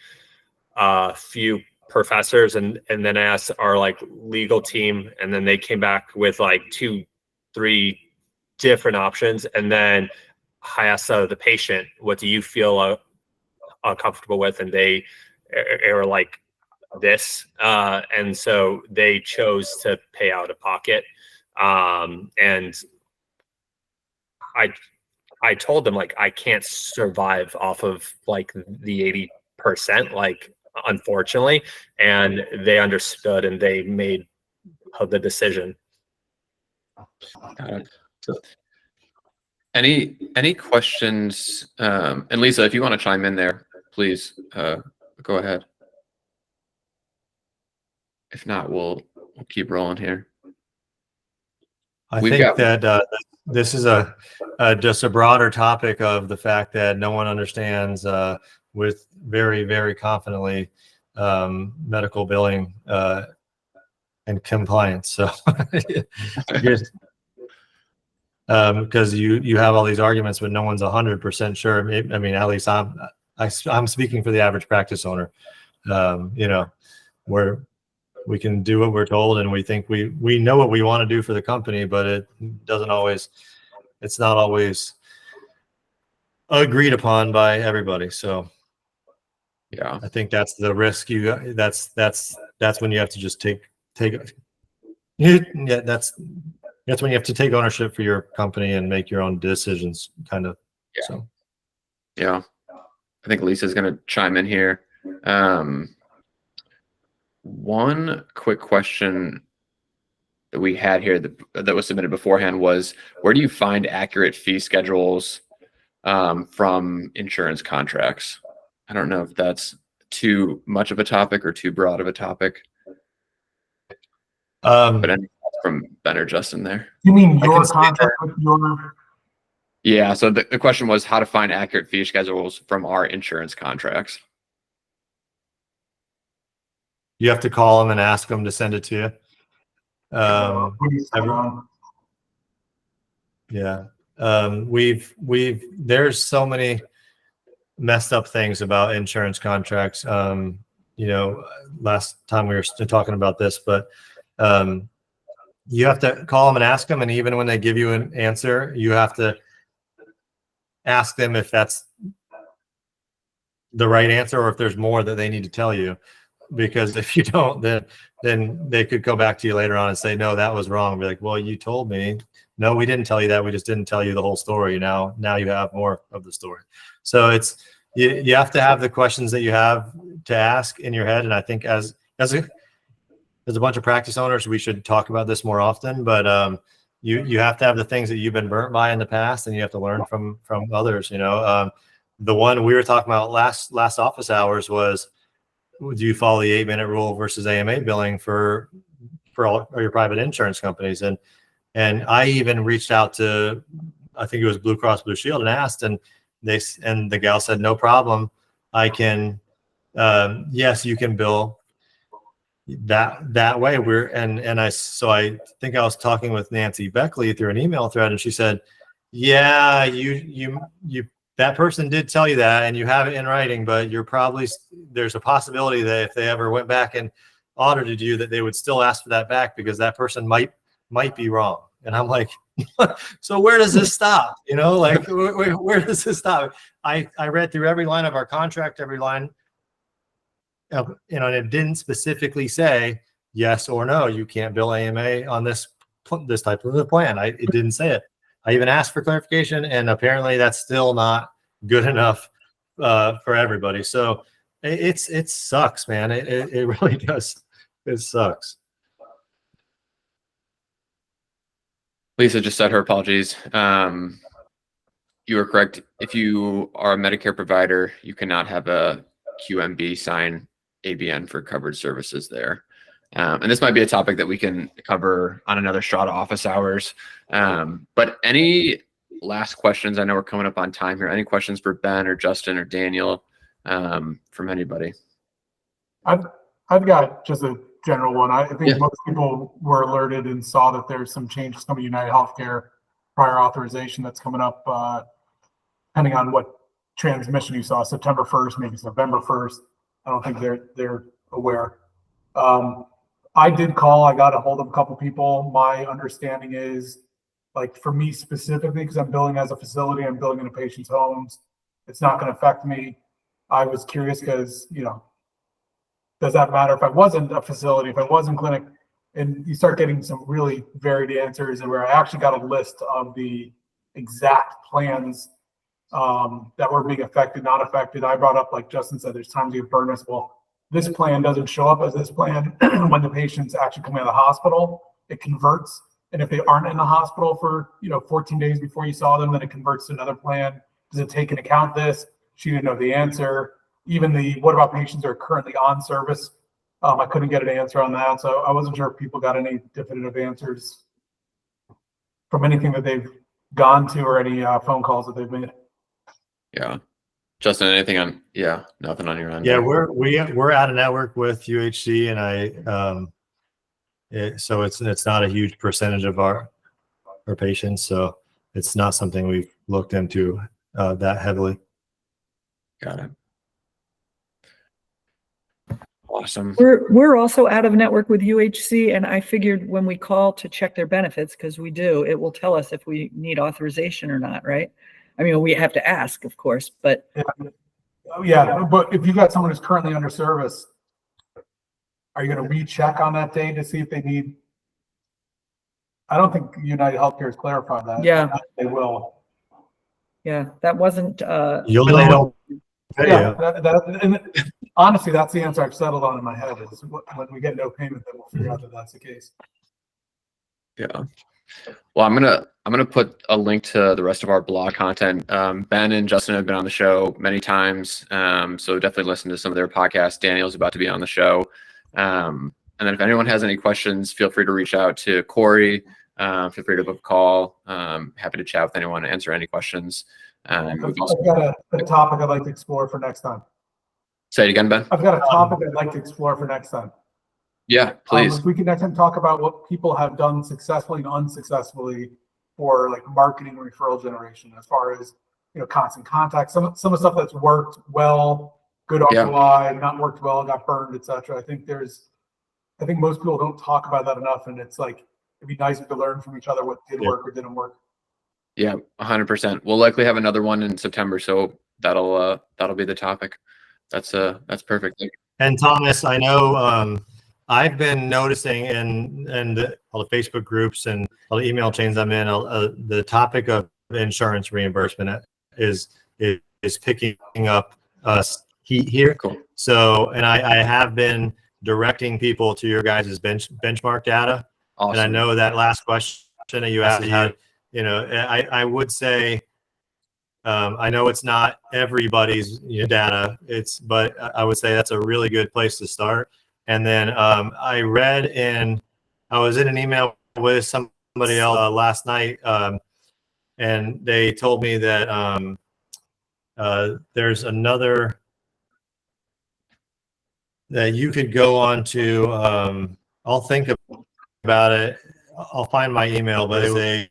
a few professors, and then I asked our like legal team, and then they came back with like 2-3 different options. And then I asked the patient, what do you feel comfortable with? And they were like this, and so they chose to pay out of pocket. And I told them, like, I can't survive off of like the 80%, like, unfortunately, and they understood, and they made the decision. So, any questions? And Lisa, if you want to chime in there, please go ahead. If not, we'll keep rolling here. I think that this is just a broader topic of the fact that no one understands with very, very confidently medical billing and compliance. So because you have all these arguments, but no one's 100% sure. I mean, at least I'm speaking for the average practice owner. You know, we can do what we're told, and we think we know what we want to do for the company, but it's not always agreed upon by everybody. So Yeah. I think that's the risk that's when you have to just take yeah, that's when you have to take ownership for your company and make your own decisions, kind of. Yeah. So Yeah. I think Lisa's going to chime in here. One quick question that we had here that was submitted beforehand was, where do you find accurate fee schedules from insurance contracts? I don't know if that's too much of a topic or too broad of a topic, but any thoughts from Ben or Justin there? You mean I your can say contract with your? Yeah, so the question was how to find accurate fee schedules from our insurance contracts. you have to call them and ask them to send it to you. What do you say on? Yeah. There's so many messed up things about insurance contracts. Last time we were talking about this, but you have to call them and ask them. And even when they give you an answer, you have to ask them if that's the right answer or if there's more that they need to tell you. Because if you don't, then they could go back to you later on and say, no, that was wrong. Be like, well, you told me. No, we didn't tell you that. We just didn't tell you the whole story. Now you have more of the story. So it's you have to have the questions that you have to ask in your head. And I think as a bunch of practice owners, we should talk about this more often. But you have to have the things that you've been burnt by in the past, and you have to learn from others. The one we were talking about last office hours was, do you follow the 8-minute rule versus AMA billing for all your private insurance companies? And I even reached out to, I think it was Blue Cross Blue Shield, and asked, and the gal said, no problem. I can, yes, you can bill that way. So I think I was talking with Nancy Beckley through an email thread, and she said, yeah, you that person did tell you that, and you have it in writing, but there's a possibility that if they ever went back and audited you, that they would still ask for that back, because that person might be wrong. And I'm like, so where does this stop? Like where does this stop? I read through every line of our contract, every line, and it didn't specifically say yes or no, you can't bill AMA on this type of a plan. It didn't say it. I even asked for clarification, and apparently that's still not good enough for everybody. So it sucks, man. It really does. It sucks. Lisa just said her apologies. You were correct. If you are a Medicare provider, you cannot have a QMB sign ABN for covered services there. And this might be a topic that we can cover on another Strata office hours. But any last questions? I know we're coming up on time here. Any questions for Ben or Justin or Daniel from anybody? I've got just a general one. I think Yeah. most people were alerted and saw that there's some changes coming to United Healthcare prior authorization that's coming up, depending on what transmission you saw, September 1st, maybe it's November 1st. I don't think they're aware. I did call. I got a hold of a couple people. My understanding is, like, for me specifically, because I'm billing as a facility, I'm billing in a patient's homes, it's not going to affect me. I was curious because, does that matter if I wasn't a facility, if I wasn't clinic? And you start getting some really varied answers, and where I actually got a list of the exact plans that were being affected, not affected. I brought up, like Justin said, there's times you have burners. Well, this plan doesn't show up as this plan when the patient's actually coming out of the hospital. It converts, and if they aren't in the hospital for 14 days before you saw them, then it converts to another plan. Does it take into account this? She didn't know the answer. Even what about patients that are currently on service? I couldn't get an answer on that, so I wasn't sure if people got any definitive answers from anything that they've gone to or any phone calls that they've made. Yeah. Justin, anything on? Yeah, nothing on your end. Yeah, we're out of network with UHC, and so it's not a huge percentage of our patients, so it's not something we've looked into that heavily. Got it. Awesome. We're also out of network with UHC, and I figured when we call to check their benefits, because we do, it will tell us if we need authorization or not, right? I mean, we have to ask, of course, but Oh, yeah, but if you got someone who's currently under service, are you going to recheck on that day to see if they need? I don't think United Healthcare has clarified that. Yeah. They will. yeah, that wasn't, You'll they don't pay Yeah, you. and honestly, that's the answer I've settled on in my head is when we get no payment, then we'll figure out that that's the case. Yeah. Well, I'm gonna put a link to the rest of our blog content. Ben and Justin have been on the show many times, so definitely listen to some of their podcasts. Daniel's about to be on the show, and then if anyone has any questions, feel free to reach out to Corey. Feel free to book a call. Happy to chat with anyone, answer any questions. I've got a topic I'd like to explore for next time. Say it again, Ben. I've got a topic I'd like to explore for next time. Yeah, please. If we can next time talk about what people have done successfully and unsuccessfully for like marketing and referral generation, as far as, you know, constant contact, some of the stuff that's worked well, good ROI, not worked well, got burned, etc. I think most people don't talk about that enough, and it's like it'd be nice to learn from each other what did work or didn't work. Yeah, 100%. We'll likely have another one in September, so that'll be the topic. That's perfect. And Thomas, I know I've been noticing in all the Facebook groups and all the email chains I'm in, the topic of insurance reimbursement is picking up heat here. Cool. So, and I have been directing people to your guys' benchmark data. Awesome. And I know that last question that you asked, you know, I would say, I know it's not everybody's data, but I would say that's a really good place to start. And then I was in an email with somebody else last night, and they told me that there's another that you could go on to. I'll think about it. I'll find my email, but it's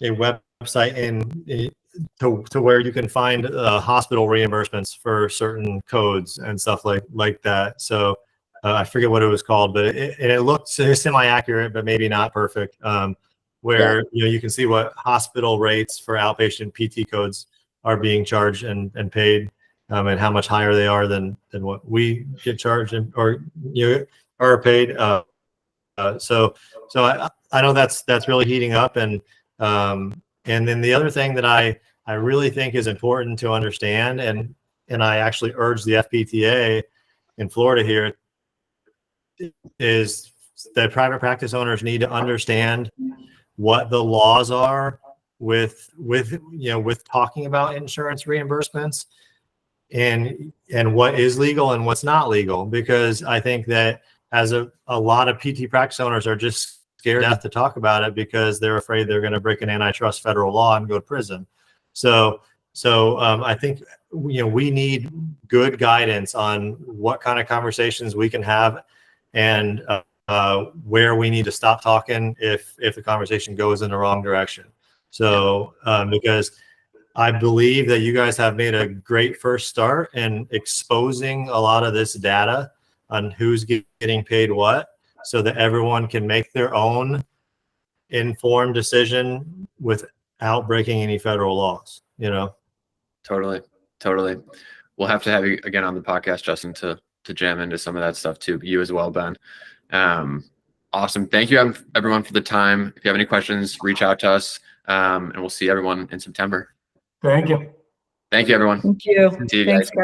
a website to where you can find hospital reimbursements for certain codes and stuff like that. So I forget what it was called, but it looked semi-accurate, but maybe not perfect. Where you can see what hospital rates for outpatient PT codes are being charged and paid, and how much higher they are than what we get charged or are paid. So I know that's really heating up, and then the other thing that I really think is important to understand, and I actually urge the FPTA in Florida here, is that private practice owners need to understand what the laws are with talking about insurance reimbursements and what is legal and what's not legal, because I think that as a lot of PT practice owners are just scared to talk about it because they're afraid they're going to break an antitrust federal law and go to prison. So I think we need good guidance on what kind of conversations we can have and where we need to stop talking if the conversation goes in the wrong direction. So because I believe that you guys have made a great first start in exposing a lot of this data on who's getting paid what, so that everyone can make their own informed decision without breaking any federal laws, Totally. We'll have to have you again on the podcast, Justin, to jam into some of that stuff too. You as well, Ben. Awesome. Thank you everyone for the time. If you have any questions, reach out to us, and we'll see everyone in September. Thank you. Thank you, everyone. thank you. See you Thanks, guys.